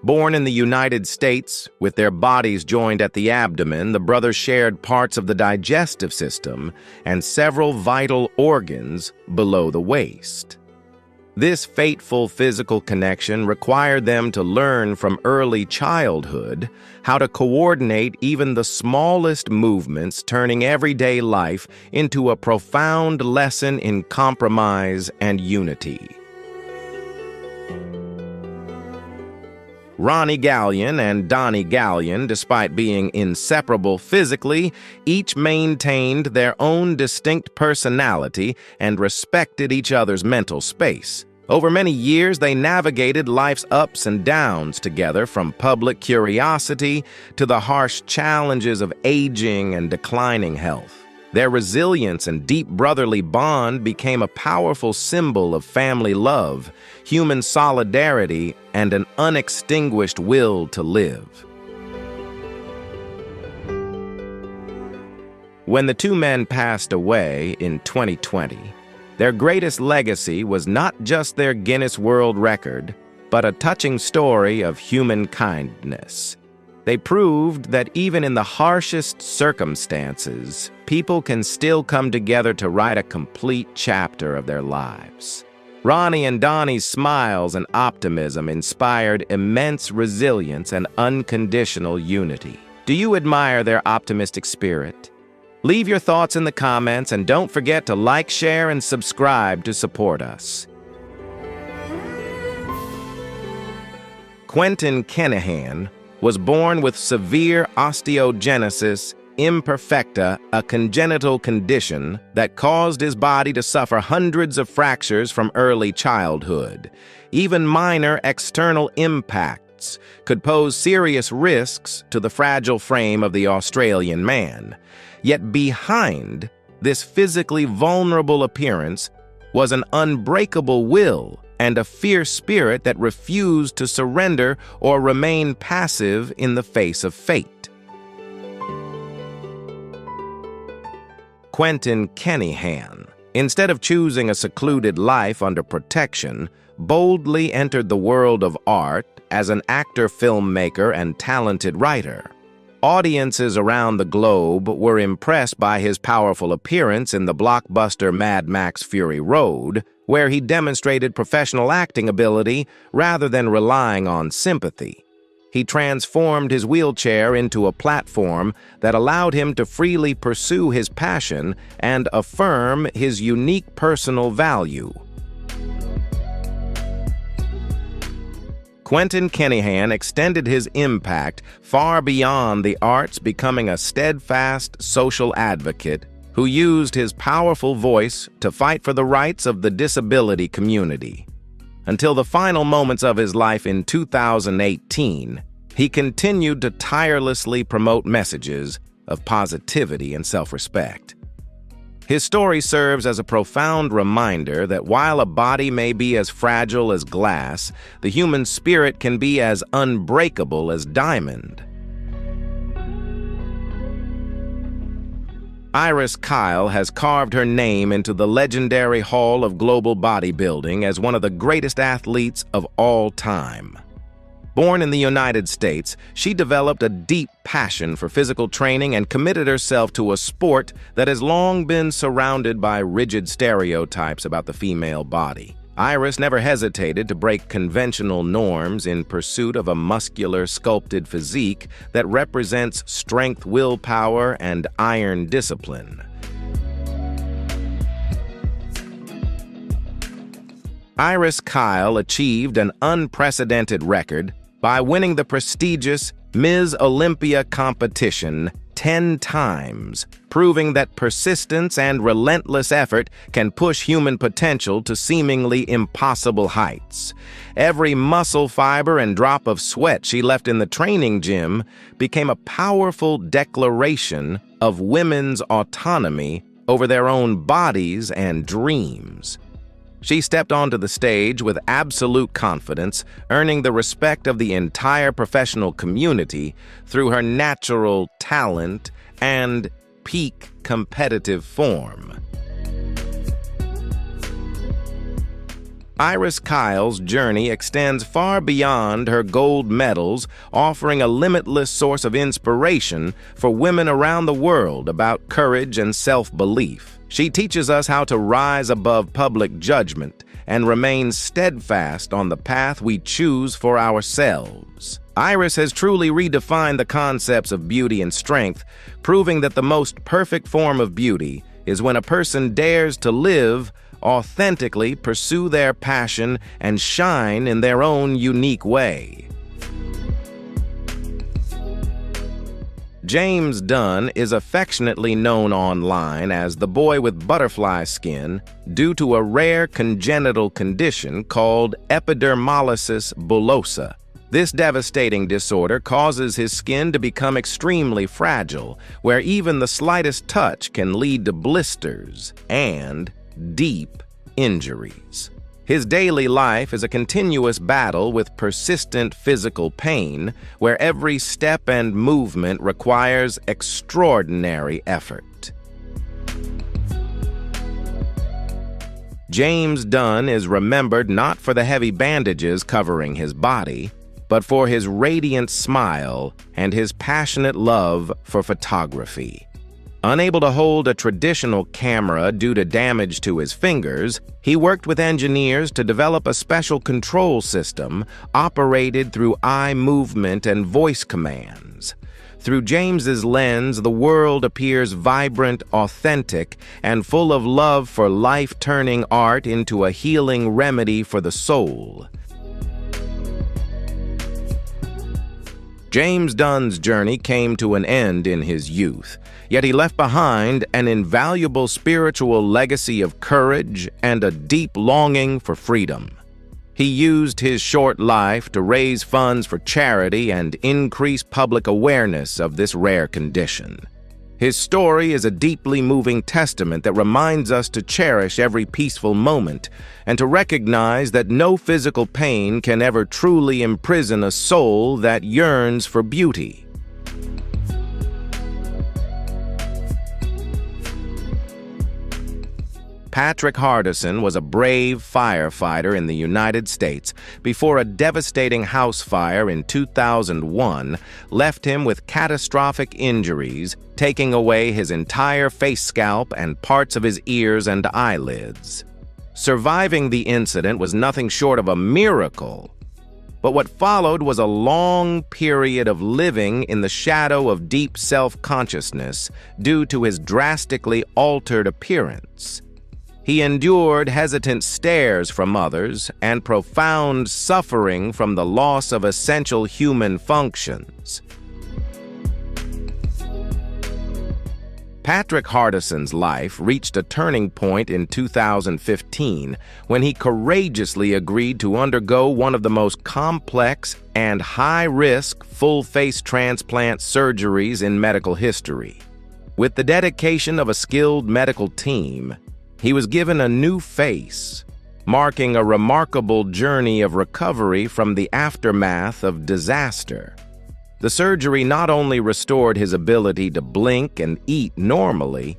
Born in the United States, with their bodies joined at the abdomen, the brothers shared parts of the digestive system and several vital organs below the waist. This fateful physical connection required them to learn from early childhood how to coordinate even the smallest movements, turning everyday life into a profound lesson in compromise and unity. Ronnie Gallion and Donnie Gallion, despite being inseparable physically, each maintained their own distinct personality and respected each other's mental space. Over many years, they navigated life's ups and downs together, from public curiosity to the harsh challenges of aging and declining health. Their resilience and deep brotherly bond became a powerful symbol of family love, human solidarity, and an unextinguished will to live. When the two men passed away in 2020, their greatest legacy was not just their Guinness World Record, but a touching story of human kindness. They proved that even in the harshest circumstances, people can still come together to write a complete chapter of their lives. Ronnie and Donnie's smiles and optimism inspired immense resilience and unconditional unity. Do you admire their optimistic spirit? Leave your thoughts in the comments, and don't forget to like, share, and subscribe to support us. Quentin Kenihan was born with severe osteogenesis imperfecta, a congenital condition that caused his body to suffer hundreds of fractures from early childhood. Even minor external impacts could pose serious risks to the fragile frame of the Australian man. Yet behind this physically vulnerable appearance was an unbreakable will and a fierce spirit that refused to surrender or remain passive in the face of fate. Quentin Kenihan, instead of choosing a secluded life under protection, boldly entered the world of art as an actor, filmmaker, and talented writer. Audiences around the globe were impressed by his powerful appearance in the blockbuster Mad Max Fury Road, where he demonstrated professional acting ability rather than relying on sympathy. He transformed his wheelchair into a platform that allowed him to freely pursue his passion and affirm his unique personal value. Quentin Kenihan extended his impact far beyond the arts, becoming a steadfast social advocate who used his powerful voice to fight for the rights of the disability community. Until the final moments of his life in 2018, he continued to tirelessly promote messages of positivity and self-respect. His story serves as a profound reminder that while a body may be as fragile as glass, the human spirit can be as unbreakable as diamond. Iris Kyle has carved her name into the legendary Hall of Global Bodybuilding as one of the greatest athletes of all time. Born in the United States, she developed a deep passion for physical training and committed herself to a sport that has long been surrounded by rigid stereotypes about the female body. Iris never hesitated to break conventional norms in pursuit of a muscular, sculpted physique that represents strength, willpower, and iron discipline. Iris Kyle achieved an unprecedented record by winning the prestigious Ms. Olympia competition 10 times, proving that persistence and relentless effort can push human potential to seemingly impossible heights. Every muscle fiber and drop of sweat she left in the training gym became a powerful declaration of women's autonomy over their own bodies and dreams. She stepped onto the stage with absolute confidence, earning the respect of the entire professional community through her natural talent and peak competitive form. Iris Kyle's journey extends far beyond her gold medals, offering a limitless source of inspiration for women around the world about courage and self-belief. She teaches us how to rise above public judgment and remain steadfast on the path we choose for ourselves. Iris has truly redefined the concepts of beauty and strength, proving that the most perfect form of beauty is when a person dares to live authentically, pursue their passion, and shine in their own unique way. James Dunn is affectionately known online as the boy with butterfly skin due to a rare congenital condition called epidermolysis bullosa. This devastating disorder causes his skin to become extremely fragile, where even the slightest touch can lead to blisters and deep injuries. His daily life is a continuous battle with persistent physical pain, where every step and movement requires extraordinary effort. James Dunn is remembered not for the heavy bandages covering his body, but for his radiant smile and his passionate love for photography. Unable to hold a traditional camera due to damage to his fingers, he worked with engineers to develop a special control system operated through eye movement and voice commands. Through James's lens, the world appears vibrant, authentic, and full of love for life, turning art into a healing remedy for the soul. James Dunn's journey came to an end in his youth, yet he left behind an invaluable spiritual legacy of courage and a deep longing for freedom. He used his short life to raise funds for charity and increase public awareness of this rare condition. His story is a deeply moving testament that reminds us to cherish every peaceful moment and to recognize that no physical pain can ever truly imprison a soul that yearns for beauty. Patrick Hardison was a brave firefighter in the United States before a devastating house fire in 2001 left him with catastrophic injuries, taking away his entire face scalp and parts of his ears and eyelids. Surviving the incident was nothing short of a miracle, but what followed was a long period of living in the shadow of deep self-consciousness due to his drastically altered appearance. He endured hesitant stares from others and profound suffering from the loss of essential human functions. Patrick Hardison's life reached a turning point in 2015 when he courageously agreed to undergo one of the most complex and high-risk full-face transplant surgeries in medical history. With the dedication of a skilled medical team, he was given a new face, marking a remarkable journey of recovery from the aftermath of disaster. The surgery not only restored his ability to blink and eat normally,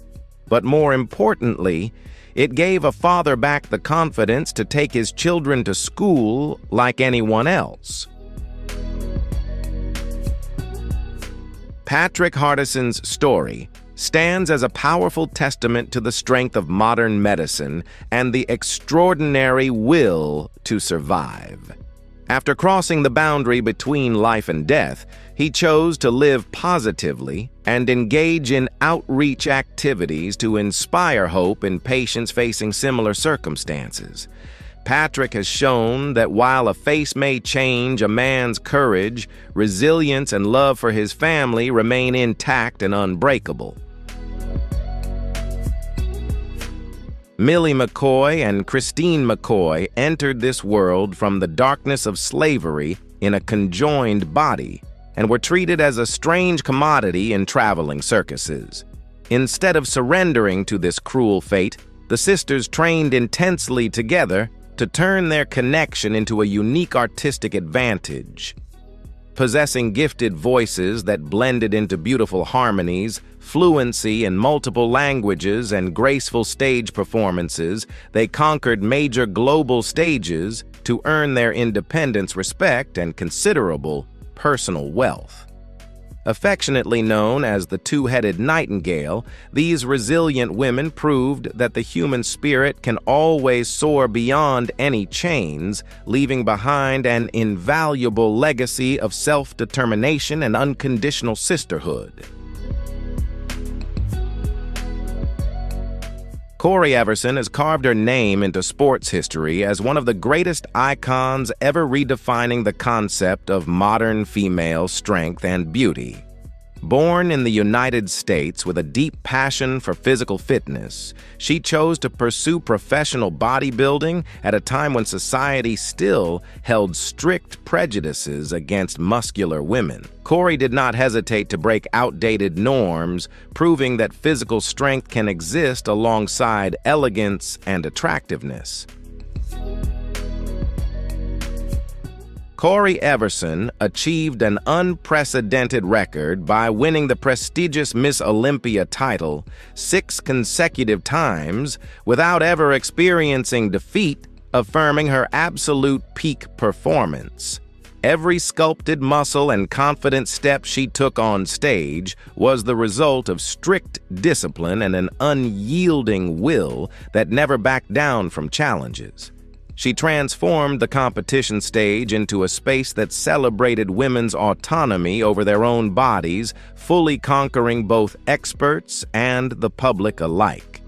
but more importantly, it gave a father back the confidence to take his children to school like anyone else. Patrick Hardison's story stands as a powerful testament to the strength of modern medicine and the extraordinary will to survive. After crossing the boundary between life and death, he chose to live positively and engage in outreach activities to inspire hope in patients facing similar circumstances. Patrick has shown that while a face may change, a man's courage, resilience, and love for his family remain intact and unbreakable. Millie McCoy and Christine McCoy entered this world from the darkness of slavery in a conjoined body and were treated as a strange commodity in traveling circuses. Instead of surrendering to this cruel fate, the sisters trained intensely together to turn their connection into a unique artistic advantage. Possessing gifted voices that blended into beautiful harmonies, fluency in multiple languages, and graceful stage performances, they conquered major global stages to earn their independence, respect, and considerable personal wealth. Affectionately known as the two-headed nightingale, these resilient women proved that the human spirit can always soar beyond any chains, leaving behind an invaluable legacy of self-determination and unconditional sisterhood. Corey Everson has carved her name into sports history as one of the greatest icons ever redefining the concept of modern female strength and beauty. Born in the United States with a deep passion for physical fitness, she chose to pursue professional bodybuilding at a time when society still held strict prejudices against muscular women. Corey did not hesitate to break outdated norms, proving that physical strength can exist alongside elegance and attractiveness. Corey Everson achieved an unprecedented record by winning the prestigious Miss Olympia title 6 consecutive times without ever experiencing defeat, affirming her absolute peak performance. Every sculpted muscle and confident step she took on stage was the result of strict discipline and an unyielding will that never backed down from challenges. She transformed the competition stage into a space that celebrated women's autonomy over their own bodies, fully conquering both experts and the public alike.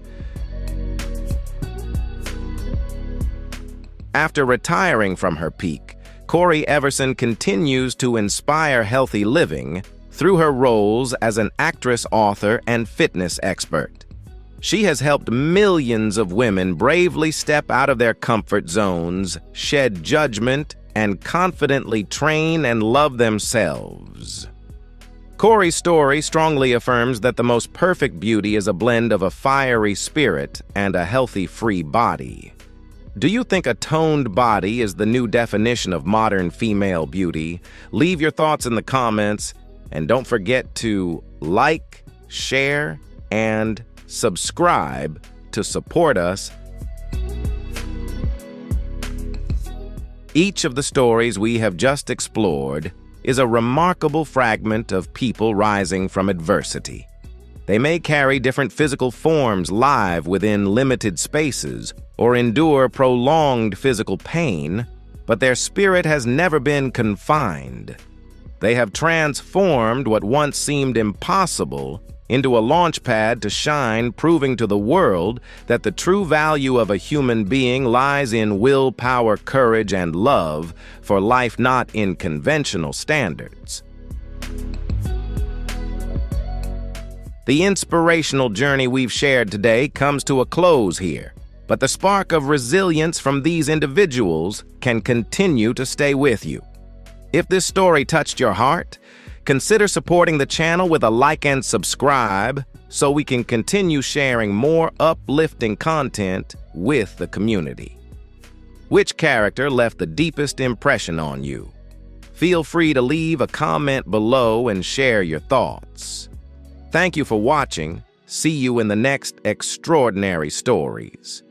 After retiring from her peak, Corey Everson continues to inspire healthy living through her roles as an actress, author, and fitness expert. She has helped millions of women bravely step out of their comfort zones, shed judgment, and confidently train and love themselves. Corey's story strongly affirms that the most perfect beauty is a blend of a fiery spirit and a healthy, free body. Do you think a toned body is the new definition of modern female beauty? Leave your thoughts in the comments, and don't forget to like, share, and subscribe to support us. Each of the stories we have just explored is a remarkable fragment of people rising from adversity. They may carry different physical forms live within limited spaces or endure prolonged physical pain, but their spirit has never been confined. They have transformed what once seemed impossible into a launch pad to shine, proving to the world that the true value of a human being lies in willpower, courage, and love for life, not in conventional standards. The inspirational journey we've shared today comes to a close here, but the spark of resilience from these individuals can continue to stay with you. If this story touched your heart, consider supporting the channel with a like and subscribe so we can continue sharing more uplifting content with the community. Which character left the deepest impression on you? Feel free to leave a comment below and share your thoughts. Thank you for watching. See you in the next extraordinary stories.